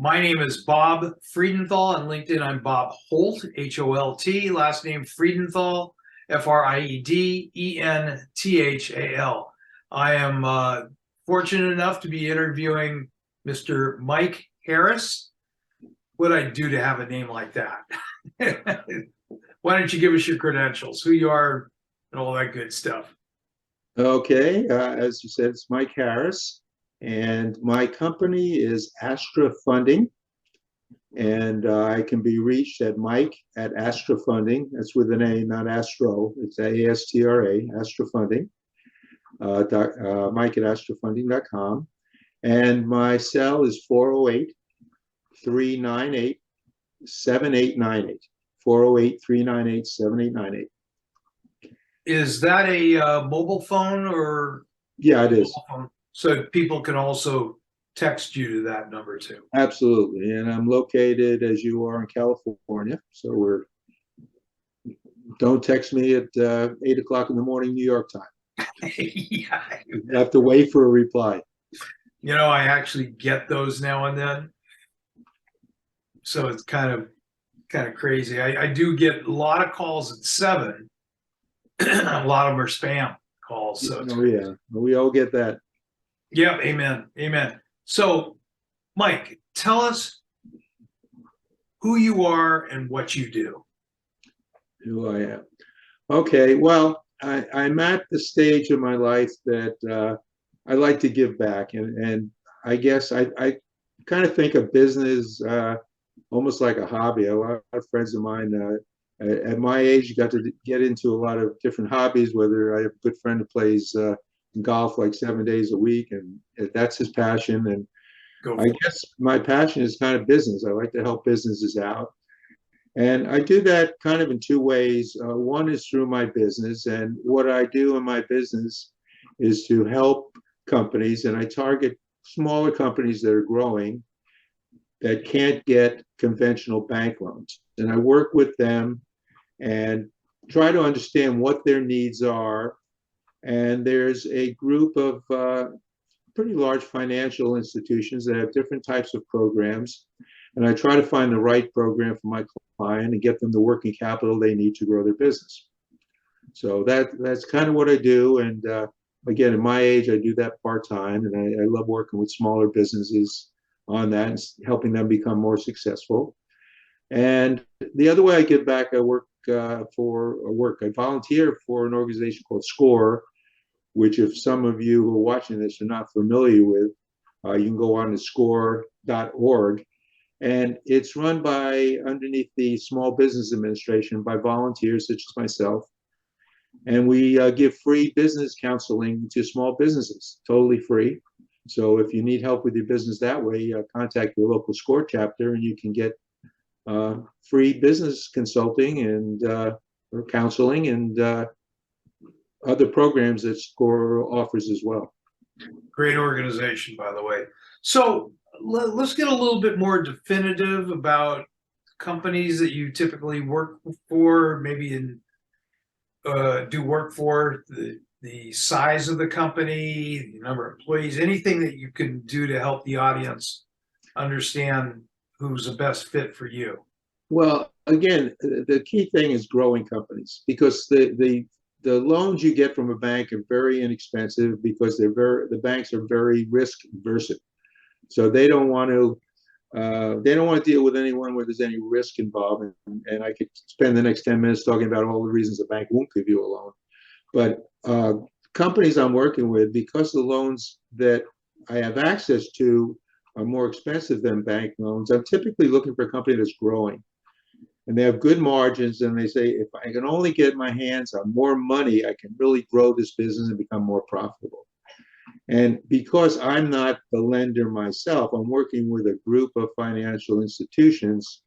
My name is Bob Friedenthal. On LinkedIn, I'm Bob Holt, H-O-L-T. Last name Friedenthal, F-R-I-E-D-E-N-T-H-A-L. I am fortunate enough to be interviewing Mr. Mike Harris. What'd I do to have a name like that? Why don't you give us your credentials, who you are, and all that good stuff? Okay, as you said, it's Mike Harris, and my company is Astra Funding, and I can be reached at Mike at Astra Funding. That's with an A, not Astro. It's A-S-T-R-A, Astra Funding. Mike at astrafunding.com. And my cell is 408-398-7898. 408-398-7898. Is that a mobile phone or? Yeah, it is. Phone? So people can also text you to that number too. Absolutely. And I'm located, as you are, in California. So don't text me at 8 o'clock in the morning, New York time. Yeah. You have to wait for a reply. You know, I actually get those now and then. So it's kind of crazy. I do get a lot of calls at 7. A lot of them are spam calls. So oh, yeah, we all get that. Yeah, amen. Amen. So, Mike, tell us who you are and what you do. Who I am. Okay, well, I'm at the stage of my life that I like to give back. And I guess I kind of think of business almost like a hobby. A lot of friends of mine at my age got to get into a lot of different hobbies, whether I have a good friend who plays golf like 7 days a week, and that's his passion. And I guess my passion is kind of business. I like to help businesses out. And I do that kind of in 2 ways. One is through my business. And what I do in my business is to help companies, and I target smaller companies that are growing that can't get conventional bank loans. And I work with them and try to understand what their needs are. And there's a group of pretty large financial institutions that have different types of programs. And I try to find the right program for my client and get them the working capital they need to grow their business. So that's kind of what I do. And again, at my age, I do that part-time. And I love working with smaller businesses on that and helping them become more successful. And the other way I give back, I volunteer for an organization called SCORE, which if some of you who are watching this are not familiar with, you can go on to score.org. And it's run by, underneath the Small Business Administration, by volunteers such as myself. And we give free business counseling to small businesses, totally free. So if you need help with your business that way, contact your local SCORE chapter and you can get free business consulting and or counseling and other programs that SCORE offers as well. Great organization, by the way. So let's get a little bit more definitive about companies that you typically work for, maybe do work for, the size of the company, the number of employees, anything that you can do to help the audience understand who's the best fit for you. Well, again, the key thing is growing companies, because the loans you get from a bank are very inexpensive because the banks are very risk averse. So they don't want to deal with anyone where there's any risk involved. And I could spend the next 10 minutes talking about all the reasons a bank won't give you a loan. But companies I'm working with, because the loans that I have access to are more expensive than bank loans, I'm typically looking for a company that's growing. And they have good margins, and they say, if I can only get my hands on more money, I can really grow this business and become more profitable. And because I'm not the lender myself, I'm working with a group of financial institutions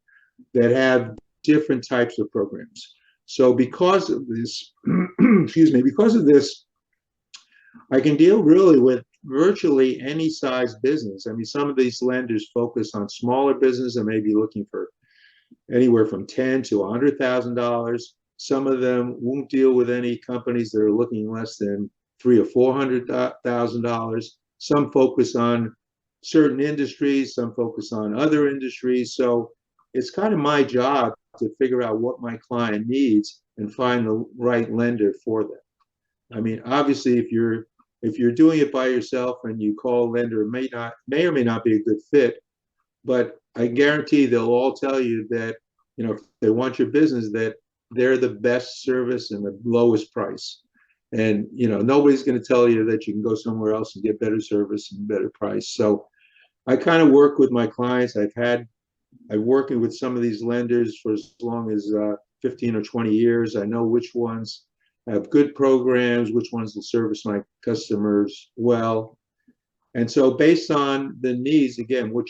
that have different types of programs. So because of this, because of this, I can deal really with virtually any size business. I mean, some of these lenders focus on smaller business and may be looking for anywhere from $10,000 to $100,000. Some of them won't deal with any companies that are looking less than $300,000 or $400,000. Some focus on certain industries, some focus on other industries. So it's kind of my job to figure out what my client needs and find the right lender for them. I mean, obviously, if you're doing it by yourself and you call a lender, it may or may not be a good fit. But I guarantee they'll all tell you that, you know, if they want your business, that they're the best service and the lowest price. And, you know, nobody's going to tell you that you can go somewhere else and get better service and better price. So I kind of work with my clients. I've worked with some of these lenders for as long as 15 or 20 years. I know which ones have good programs, which ones will service my customers well. And so based on the needs, again, what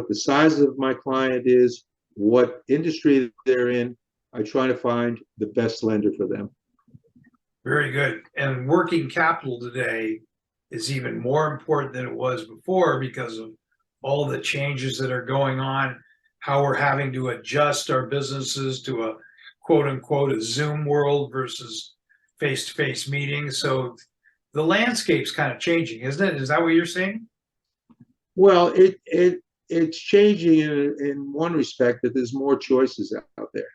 the size of my client is, what industry they're in, I try to find the best lender for them. Very good. And working capital today is even more important than it was before because of all the changes that are going on, how we're having to adjust our businesses to a quote unquote a Zoom world versus face-to-face meetings. So the landscape's kind of changing, isn't it? Is that what you're saying? Well, it's changing in one respect that there's more choices out there.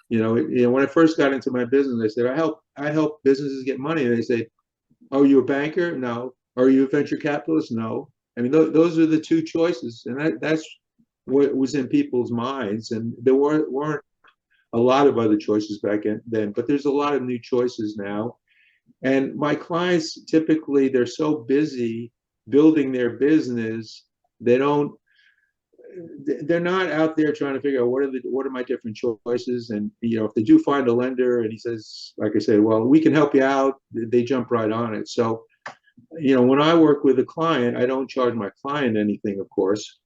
You know, when I first got into my business, I said, I help businesses get money. And they say, oh, you a banker? No. Are you a venture capitalist? No. I mean, those are the two choices. And that's what was in people's minds. And there weren't a lot of other choices back then, but there's a lot of new choices now. And my clients, typically, they're so busy building their business, they're not out there trying to figure out what are my different choices. And, you know, if they do find a lender and he says, like I said, well, we can help you out, they jump right on it. So, you know, when I work with a client, I don't charge my client anything, of course.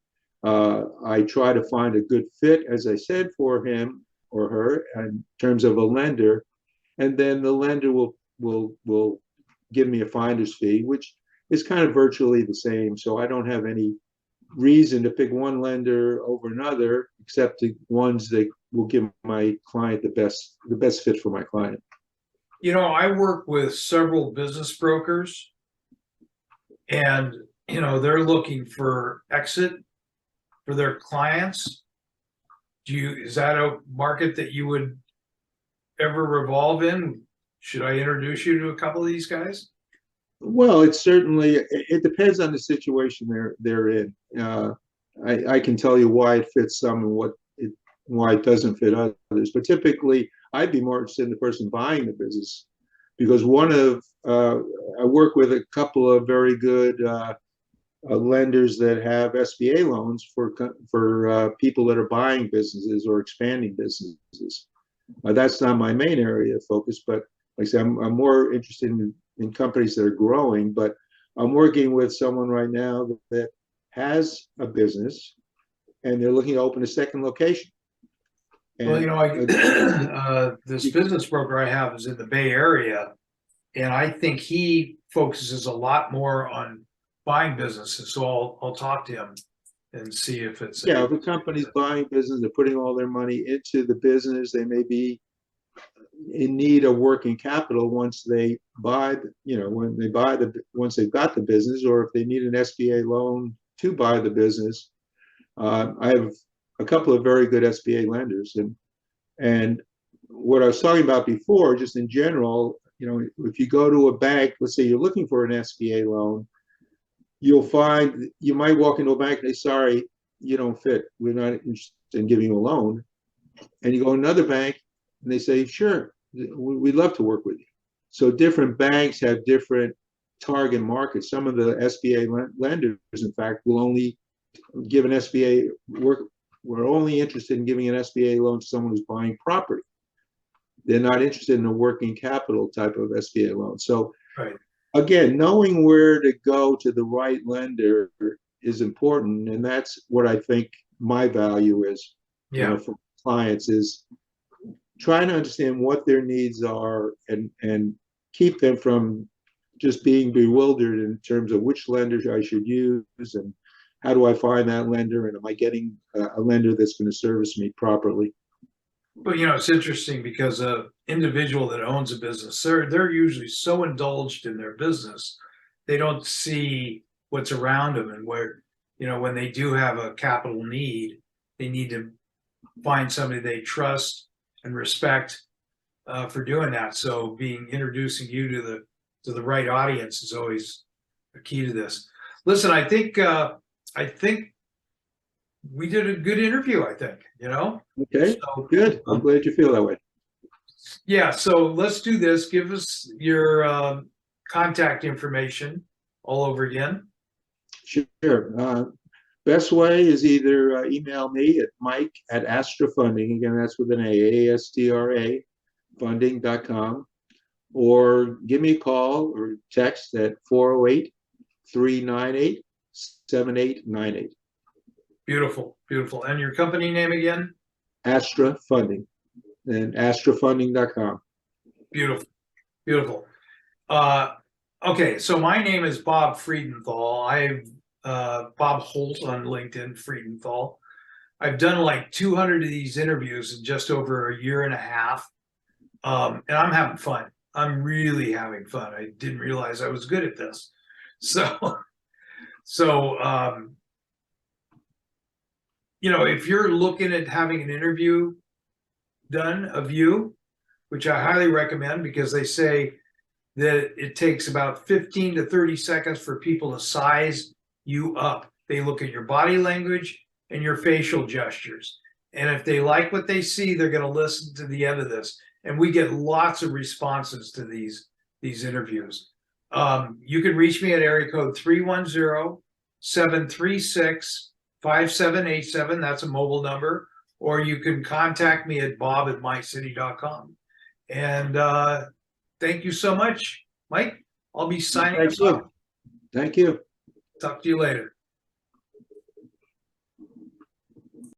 I try to find a good fit, as I said, for him or her in terms of a lender, and then the lender will give me a finder's fee, which is kind of virtually the same. So I don't have any reason to pick one lender over another, except the ones that will give my client the best fit for my client. You know, I work with several business brokers, and you know, they're looking for exit for their clients. Is that a market that you would ever revolve in? Should I introduce you to a couple of these guys? Well, it depends on the situation they're in. I can tell you why it fits some and why it doesn't fit others. But typically, I'd be more interested in the person buying the business, because I work with a couple of very good lenders that have SBA loans for people that are buying businesses or expanding businesses. That's not my main area of focus, but like I said, I'm more interested in companies that are growing. But I'm working with someone right now that has a business and they're looking to open a second location. And, well, you know, this business broker I have is in the Bay Area, and I think he focuses a lot more on buying businesses. So I'll talk to him and see if it's if a company's buying business, they're putting all their money into the business. They may be in need of working capital once they buy, once they've got the business, or if they need an SBA loan to buy the business. I have a couple of very good SBA lenders, and what I was talking about before, just in general, you know, if you go to a bank, let's say you're looking for an SBA loan, you'll find you might walk into a bank and say, sorry, you don't fit. We're not interested in giving you a loan. And you go to another bank and they say, sure, we'd love to work with you. So different banks have different target markets. Some of the SBA lenders, in fact, will only give an SBA we're only interested in giving an SBA loan to someone who's buying property. They're not interested in a working capital type of SBA loan. So right. Again, knowing where to go to the right lender is important. And that's what I think my value is, for clients, is trying to understand what their needs are and keep them from just being bewildered in terms of which lender I should use and how do I find that lender, and am I getting a lender that's going to service me properly. But you know, it's interesting because an individual that owns a business, they're usually so indulged in their business, they don't see what's around them and where you know, when they do have a capital need, they need to find somebody they trust and respect for doing that. So introducing you to the right audience is always a key to this. Listen, I think we did a good interview, I think, you know? Okay, So, good. I'm glad you feel that way. yeah, so let's do this. Give us your contact information all over again. Sure. Best way is either email me at Mike@Astra Funding. Again, that's with an ASTRA funding.com, or give me a call or text at 408-398-7898. Beautiful, beautiful. And your company name again? Astra Funding and astrafunding.com. Beautiful, beautiful. Okay, so my name is Bob Friedenthal. I've Bob Holt on LinkedIn, Friedenthal. I've done like 200 of these interviews in just over a year and a half. And I'm having fun. I'm really having fun. I didn't realize I was good at this. So, you know, if you're looking at having an interview done of you, which I highly recommend, because they say that it takes about 15 to 30 seconds for people to size you up. They look at your body language and your facial gestures. And if they like what they see, they're going to listen to the end of this. And we get lots of responses to these interviews. You can reach me at area code 310-736-5787. That's a mobile number. Or you can contact me at bob@mycity.com. And thank you so much, Mike. I'll be signing us off. Thank you. Talk to you later.